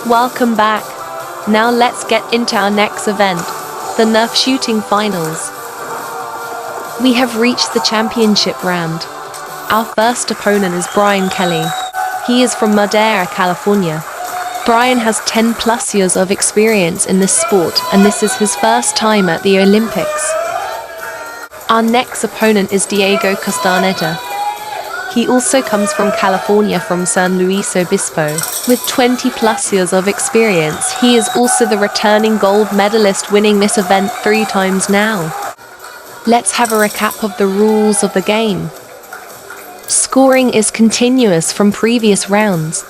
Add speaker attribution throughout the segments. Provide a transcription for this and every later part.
Speaker 1: Welcome back. Now let's get into our next event, the Nerf Shooting Finals. We have reached the championship round. Our first opponent is Bryan Kelly. He is from Madera, California. Bryan has 10 plus years of experience in this sport, and this is his first time at the Olympics. Our next opponent is Diego Castaneda. He also comes from California, from San Luis Obispo. With 20 plus years of experience, he is also the returning gold medalist, winning this event 3 times now. Let's have a recap of the rules of the game. Scoring is continuous from previous rounds.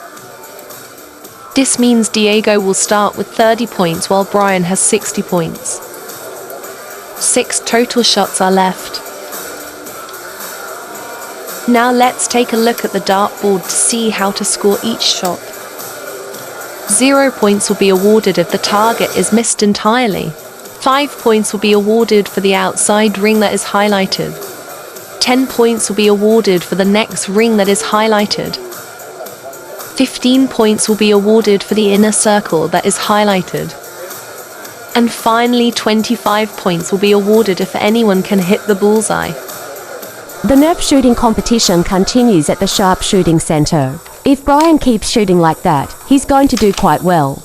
Speaker 1: This means Diego will start with 30 points while Bryan has 60 points. 6 total shots are left. Now let's take a look at the dartboard to see how to score each shot. 0 points will be awarded if the target is missed entirely. 5 points will be awarded for the outside ring that is highlighted. 10 points will be awarded for the next ring that is highlighted. 15 points will be awarded for the inner circle that is highlighted. And finally, 25 points will be awarded if anyone can hit the bullseye.
Speaker 2: The Nerf shooting competition continues at the Sharpshooting Center. If Bryan keeps shooting like that, he's going to do quite well.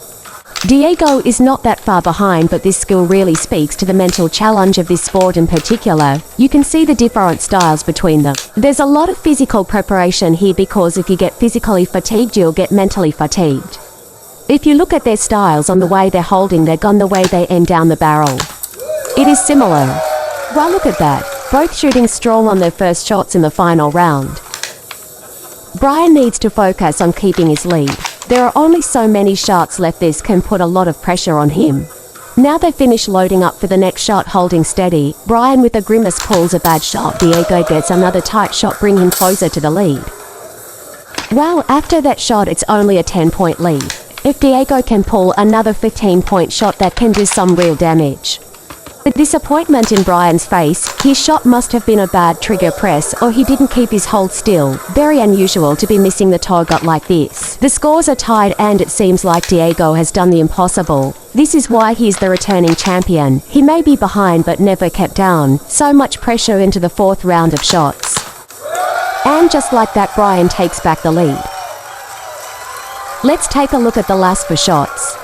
Speaker 2: Diego is not that far behind, but this skill really speaks to the mental challenge of this sport in particular. You can see the different styles between them. There's a lot of physical preparation here, because if you get physically fatigued, you'll get mentally fatigued. If you look at their styles on the way they're holding their gun, the way they aim down the barrel, it is similar. Well, look at that. Both shooting strong on their first shots in the final round. Bryan needs to focus on keeping his lead. There are only so many shots left. This can put a lot of pressure on him. Now they finish loading up for the next shot, holding steady. Bryan with a grimace pulls a bad shot. Diego gets another tight shot, bringing him closer to the lead. Well, after that shot, it's only a 10-point lead. If Diego can pull another 15-point shot, that can do some real damage. The disappointment in Bryan's face, his shot must have been a bad trigger press, or he didn't keep his hold still. Very unusual to be missing the target like this. The scores are tied, and it seems like Diego has done the impossible. This is why he's the returning champion. He may be behind but never kept down. So much pressure into the 4th round of shots. And just like that, Bryan takes back the lead. Let's take a look at the last 4 shots.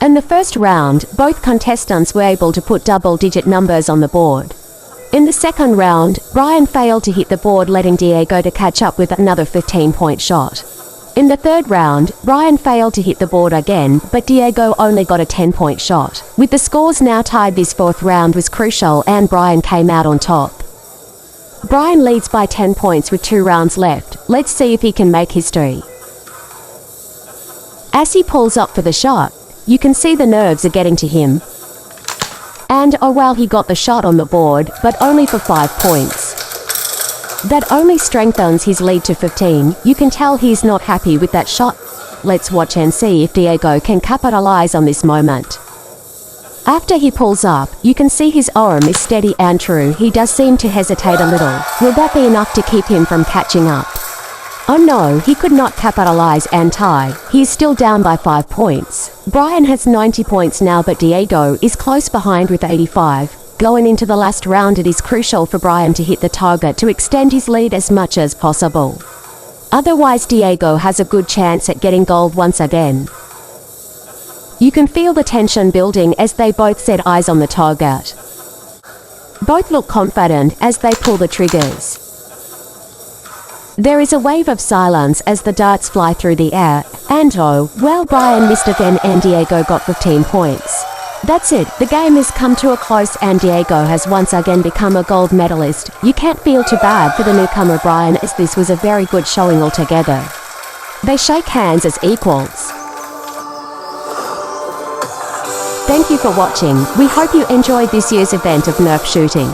Speaker 2: In the first round, both contestants were able to put double-digit numbers on the board. In the second round, Bryan failed to hit the board, letting Diego to catch up with another 15-point shot. In the third round, Bryan failed to hit the board again, but Diego only got a 10-point shot. With the scores now tied, this 4th round was crucial, and Bryan came out on top. Bryan leads by 10 points with 2 rounds left. Let's see if he can make history. As he pulls up for the shot, you can see the nerves are getting to him. And oh well, he got the shot on the board, but only for 5 points. That only strengthens his lead to 15. You can tell he's not happy with that shot. Let's watch and see if Diego can capitalize on this moment. After he pulls up, you can see his arm is steady and true. He does seem to hesitate a little. Will that be enough to keep him from catching up? Oh no, he could not capitalize and tie. He is still down by 5 points. Bryan has 90 points now, but Diego is close behind with 85. Going into the last round, it is crucial for Bryan to hit the target to extend his lead as much as possible. Otherwise, Diego has a good chance at getting gold once again. You can feel the tension building as they both set eyes on the target. Both look confident as they pull the triggers. There is a wave of silence as the darts fly through the air, and oh, well, Bryan missed again and Diego got 15 points. That's it, the game has come to a close and Diego has once again become a gold medalist. You can't feel too bad for the newcomer Bryan, as this was a very good showing altogether. They shake hands as equals. Thank you for watching. We hope you enjoyed this year's event of Nerf Shooting.